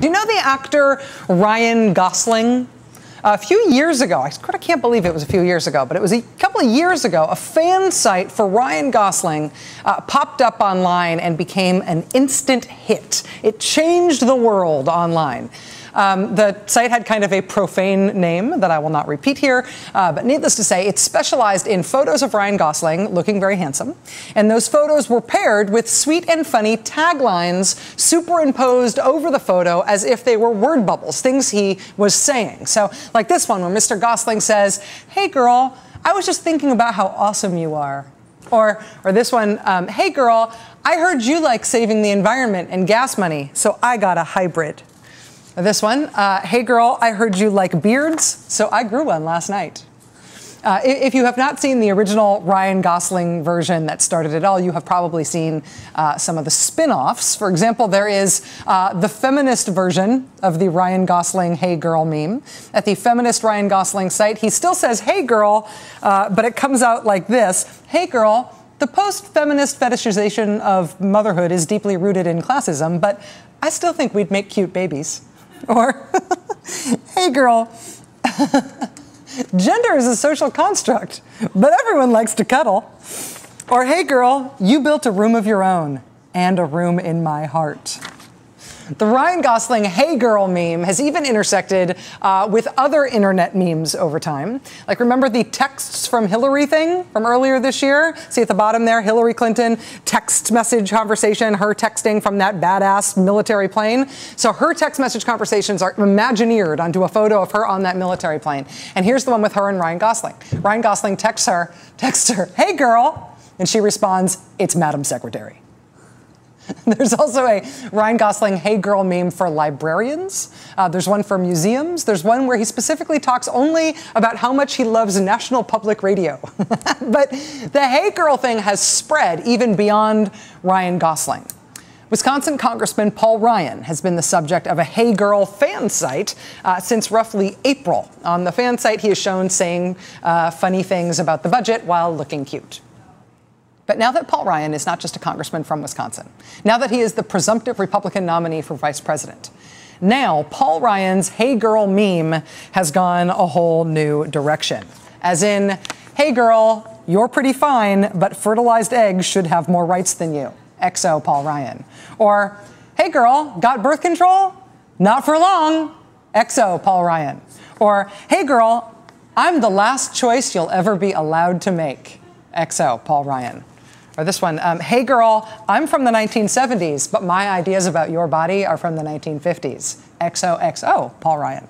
Do you know the actor Ryan Gosling? A few years ago, I can't believe it was a few years ago, but it was a couple of years ago, a fan site for Ryan Gosling popped up online and became an instant hit. It changed the world online. The site had kind of a profane name that I will not repeat here, but needless to say, it specialized in photos of Ryan Gosling looking very handsome, and those photos were paired with sweet and funny taglines superimposed over the photo as if they were word bubbles, things he was saying. So, like this one where Mr. Gosling says, "Hey girl, I was just thinking about how awesome you are." Or this one, "Hey girl, I heard you like saving the environment and gas money, so I got a hybrid." This one, "Hey girl, I heard you like beards, so I grew one last night." If you have not seen the original Ryan Gosling version that started it all, you have probably seen some of the spin-offs. For example, there is the feminist version of the Ryan Gosling "Hey girl" meme. At the feminist Ryan Gosling site, he still says "Hey girl," but it comes out like this: "Hey girl, the post-feminist fetishization of motherhood is deeply rooted in classism, but I still think we'd make cute babies." Or, "Hey girl, gender is a social construct, but everyone likes to cuddle." Or, "Hey girl, you built a room of your own and a room in my heart." The Ryan Gosling "Hey girl" meme has even intersected with other internet memes over time. Like, remember the texts from Hillary thing from earlier this year? See at the bottom there, Hillary Clinton text message conversation, her texting from that badass military plane. So her text message conversations are imagineered onto a photo of her on that military plane. And here's the one with her and Ryan Gosling. Ryan Gosling texts her, "Hey girl," and she responds, "It's Madam Secretary." There's also a Ryan Gosling "Hey girl" meme for librarians. There's one for museums. There's one where he specifically talks only about how much he loves National Public Radio. But the "Hey girl" thing has spread even beyond Ryan Gosling. Wisconsin Congressman Paul Ryan has been the subject of a "Hey girl" fan site since roughly April. On the fan site, he is shown saying funny things about the budget while looking cute. But now that Paul Ryan is not just a congressman from Wisconsin, now that he is the presumptive Republican nominee for vice president, now Paul Ryan's "Hey girl" meme has gone a whole new direction. As in, "Hey girl, you're pretty fine, but fertilized eggs should have more rights than you. XO Paul Ryan." Or, "Hey girl, got birth control? Not for long. XO Paul Ryan." Or, "Hey girl, I'm the last choice you'll ever be allowed to make. XO Paul Ryan." Or this one, "Hey girl, I'm from the 1970s, but my ideas about your body are from the 1950s. XOXO Paul Ryan."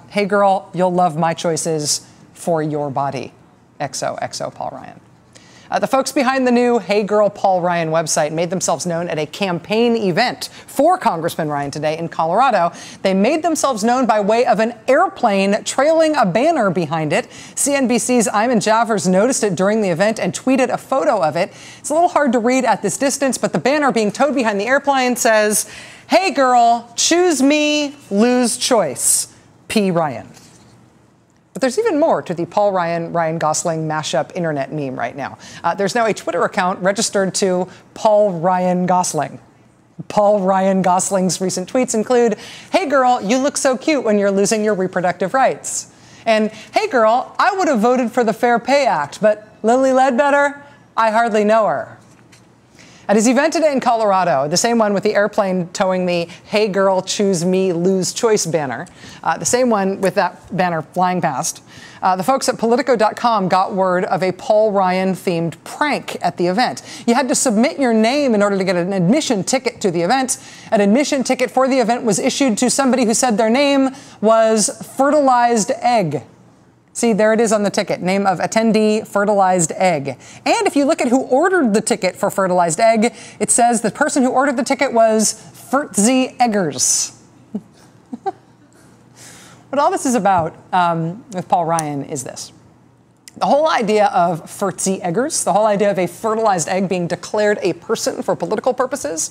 "Hey girl, you'll love my choices for your body. XOXO Paul Ryan." The folks behind the new "Hey girl" Paul Ryan website made themselves known at a campaign event for Congressman Ryan today in Colorado. They made themselves known by way of an airplane trailing a banner behind it. CNBC's Ayman Jaffers noticed it during the event and tweeted a photo of it. It's a little hard to read at this distance, but the banner being towed behind the airplane says, "Hey girl, choose me, lose choice. P. Ryan." But there's even more to the Paul Ryan Gosling mashup internet meme right now. There's now a Twitter account registered to Paul Ryan Gosling. Paul Ryan Gosling's recent tweets include, "Hey girl, you look so cute when you're losing your reproductive rights." And, "Hey girl, I would have voted for the Fair Pay Act, but Lily Ledbetter, I hardly know her." At his event today in Colorado, the same one with the airplane towing the "Hey girl, choose me, lose choice" banner, the same one with that banner flying past, the folks at Politico.com got word of a Paul Ryan-themed prank at the event. You had to submit your name in order to get an admission ticket to the event. An admission ticket for the event was issued to somebody who said their name was Fertilized Egg. See, there it is on the ticket. Name of attendee, Fertilized Egg. And if you look at who ordered the ticket for Fertilized Egg, it says the person who ordered the ticket was Fertzy Eggers. What all this is about with Paul Ryan is this. The whole idea of Fertzy Eggers, the whole idea of a fertilized egg being declared a person for political purposes,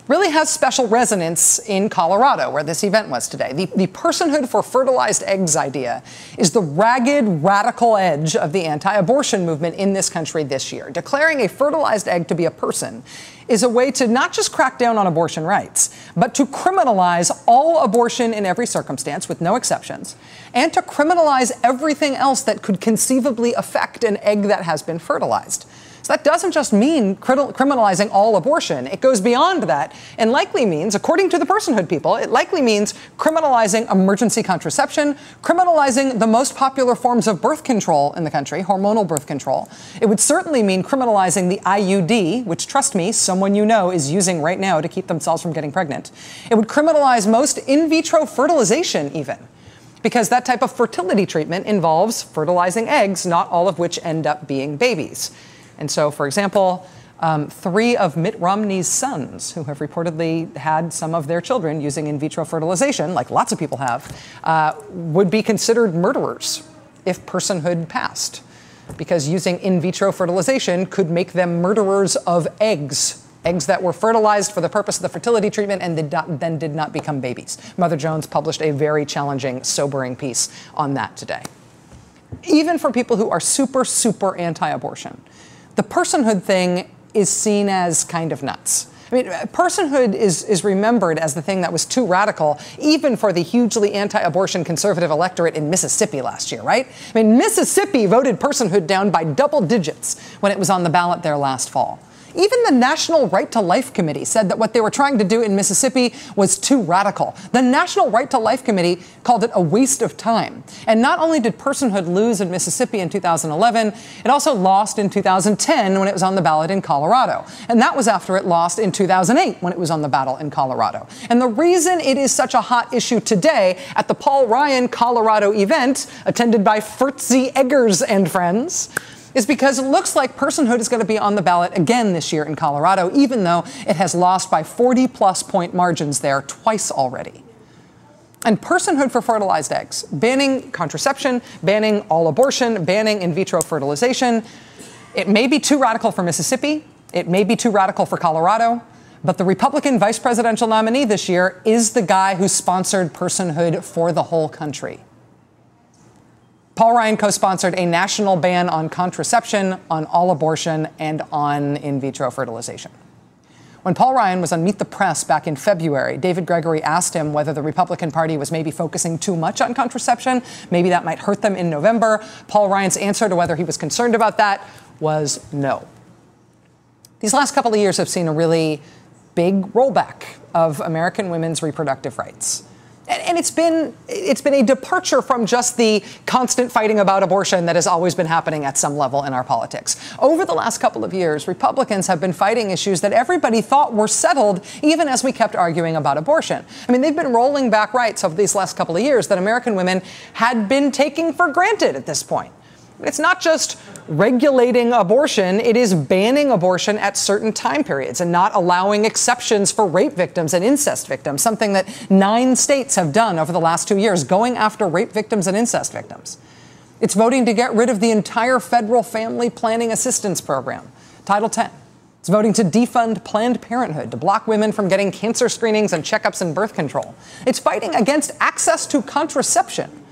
really has special resonance in Colorado, where this event was today. The personhood for fertilized eggs idea is the ragged, radical edge of the anti-abortion movement in this country this year. Declaring a fertilized egg to be a person is a way to not just crack down on abortion rights, but to criminalize all abortion in every circumstance, with no exceptions, and to criminalize everything else that could conceivably affect an egg that has been fertilized. So that doesn't just mean criminalizing all abortion. It goes beyond that and likely means, according to the personhood people, it likely means criminalizing emergency contraception, criminalizing the most popular forms of birth control in the country, hormonal birth control. It would certainly mean criminalizing the IUD, which, trust me, someone you know is using right now to keep themselves from getting pregnant. It would criminalize most in vitro fertilization even, because that type of fertility treatment involves fertilizing eggs, not all of which end up being babies. And so, for example, 3 of Mitt Romney's sons, who have reportedly had some of their children using in vitro fertilization, like lots of people have, would be considered murderers if personhood passed, because using in vitro fertilization could make them murderers of eggs that were fertilized for the purpose of the fertility treatment and then did not become babies. Mother Jones published a very challenging, sobering piece on that today. Even for people who are super, super anti-abortion, the personhood thing is seen as kind of nuts. I mean, personhood is remembered as the thing that was too radical, even for the hugely anti-abortion conservative electorate in Mississippi last year, right? I mean, Mississippi voted personhood down by double digits when it was on the ballot there last fall. Even the National Right to Life Committee said that what they were trying to do in Mississippi was too radical. The National Right to Life Committee called it a waste of time. And not only did personhood lose in Mississippi in 2011, it also lost in 2010 when it was on the ballot in Colorado. And that was after it lost in 2008 when it was on the ballot in Colorado. And the reason it is such a hot issue today at the Paul Ryan Colorado event, attended by Furtzy Eggers and friends, is because it looks like personhood is going to be on the ballot again this year in Colorado, even though it has lost by 40-plus point margins there twice already. And personhood for fertilized eggs, banning contraception, banning all abortion, banning in vitro fertilization, it may be too radical for Mississippi, it may be too radical for Colorado, but the Republican vice presidential nominee this year is the guy who sponsored personhood for the whole country. Paul Ryan co-sponsored a national ban on contraception, on all abortion, and on in vitro fertilization. When Paul Ryan was on Meet the Press back in February, David Gregory asked him whether the Republican Party was maybe focusing too much on contraception. Maybe that might hurt them in November. Paul Ryan's answer to whether he was concerned about that was no. These last couple of years have seen a really big rollback of American women's reproductive rights. And it's been a departure from just the constant fighting about abortion that has always been happening at some level in our politics. Over the last couple of years, Republicans have been fighting issues that everybody thought were settled, even as we kept arguing about abortion. I mean, they've been rolling back rights over these last couple of years that American women had been taking for granted at this point. It's not just regulating abortion, it is banning abortion at certain time periods and not allowing exceptions for rape victims and incest victims, something that 9 states have done over the last 2 years, going after rape victims and incest victims. It's voting to get rid of the entire federal family planning assistance program, Title X. It's voting to defund Planned Parenthood, to block women from getting cancer screenings and checkups and birth control. It's fighting against access to contraception.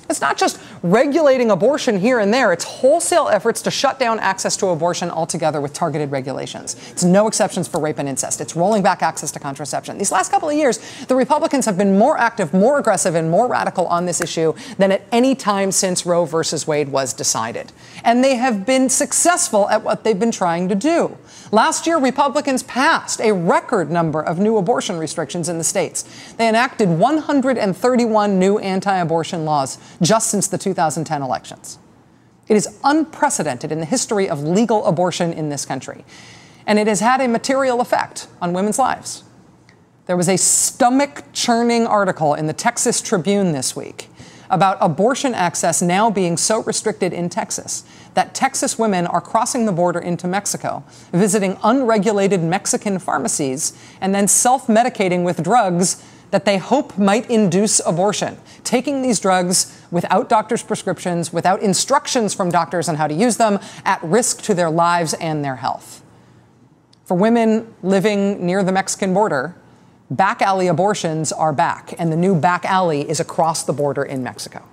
It's not just regulating abortion here and there. It's wholesale efforts to shut down access to abortion altogether with targeted regulations. It's no exceptions for rape and incest. It's rolling back access to contraception. These last couple of years, the Republicans have been more active, more aggressive, and more radical on this issue than at any time since Roe versus Wade was decided. And they have been successful at what they've been trying to do. Last year, Republicans passed a record number of new abortion restrictions in the states. They enacted 131 new anti-abortion laws just since the 2010 elections. It is unprecedented in the history of legal abortion in this country, and it has had a material effect on women's lives. There was a stomach-churning article in the Texas Tribune this week about abortion access now being so restricted in Texas that Texas women are crossing the border into Mexico, visiting unregulated Mexican pharmacies, and then self-medicating with drugs that they hope might induce abortion, taking these drugs without doctors' prescriptions, without instructions from doctors on how to use them, at risk to their lives and their health. For women living near the Mexican border, back alley abortions are back, and the new back alley is across the border in Mexico.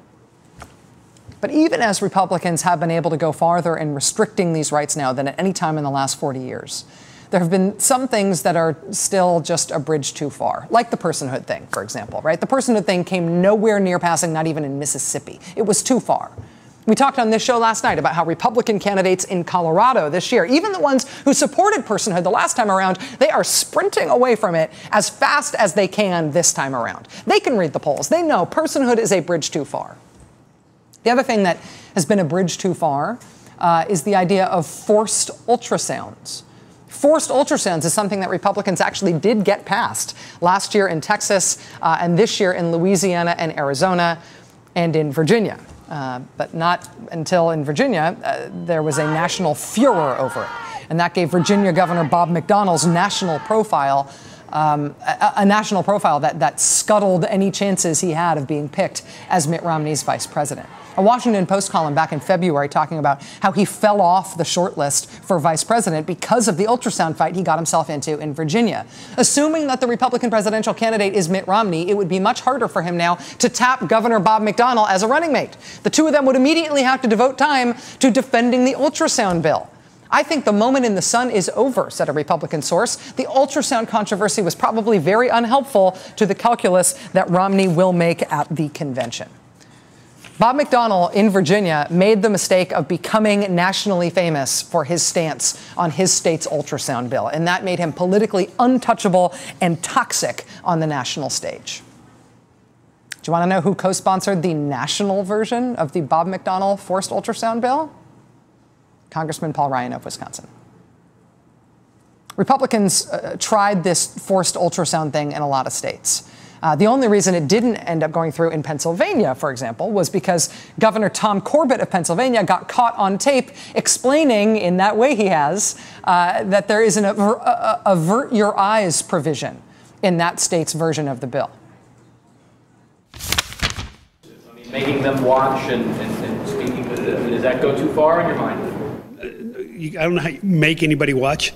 But even as Republicans have been able to go farther in restricting these rights now than at any time in the last 40 years, there have been some things that are still just a bridge too far, like the personhood thing, for example, right? The personhood thing came nowhere near passing, not even in Mississippi. It was too far. We talked on this show last night about how Republican candidates in Colorado this year, even the ones who supported personhood the last time around, they are sprinting away from it as fast as they can this time around. They can read the polls. They know personhood is a bridge too far. The other thing that has been a bridge too far is the idea of forced ultrasounds. Forced ultrasounds is something that Republicans actually did get passed last year in Texas and this year in Louisiana and Arizona and in Virginia. But not until in Virginia there was a national furor over it. And that gave Virginia Governor Bob McDonnell's national profile a national profile that scuttled any chances he had of being picked as Mitt Romney's vice president. A Washington Post column back in February talking about how he fell off the shortlist for vice president because of the ultrasound fight he got himself into in Virginia. Assuming that the Republican presidential candidate is Mitt Romney, it would be much harder for him now to tap Governor Bob McDonnell as a running mate. The two of them would immediately have to devote time to defending the ultrasound bill. I think the moment in the sun is over, said a Republican source. The ultrasound controversy was probably very unhelpful to the calculus that Romney will make at the convention. Bob McDonnell in Virginia made the mistake of becoming nationally famous for his stance on his state's ultrasound bill, and that made him politically untouchable and toxic on the national stage. Do you want to know who co-sponsored the national version of the Bob McDonnell forced ultrasound bill? Congressman Paul Ryan of Wisconsin. Republicans tried this forced ultrasound thing in a lot of states. The only reason it didn't end up going through in Pennsylvania, for example, was because Governor Tom Corbett of Pennsylvania got caught on tape explaining, in that way he has, that there is an avert your eyes provision in that state's version of the bill. Making them watch and speaking, does that go too far in your mind? I don't know how you make anybody watch,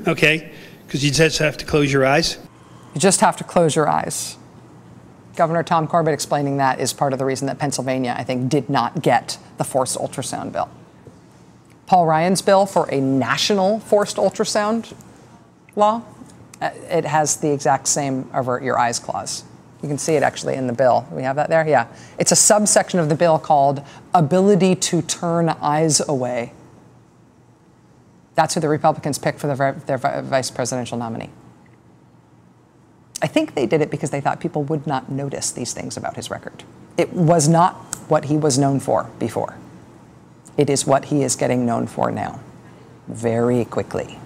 okay? Because you just have to close your eyes. You just have to close your eyes. Governor Tom Corbett explaining that is part of the reason that Pennsylvania, I think, did not get the forced ultrasound bill. Paul Ryan's bill for a national forced ultrasound law, it has the exact same avert your eyes clause. You can see it actually in the bill. We have that there? Yeah. It's a subsection of the bill called ability to turn eyes away. That's who the Republicans picked for their vice presidential nominee. I think they did it because they thought people would not notice these things about his record. It was not what he was known for before. It is what he is getting known for now, very quickly.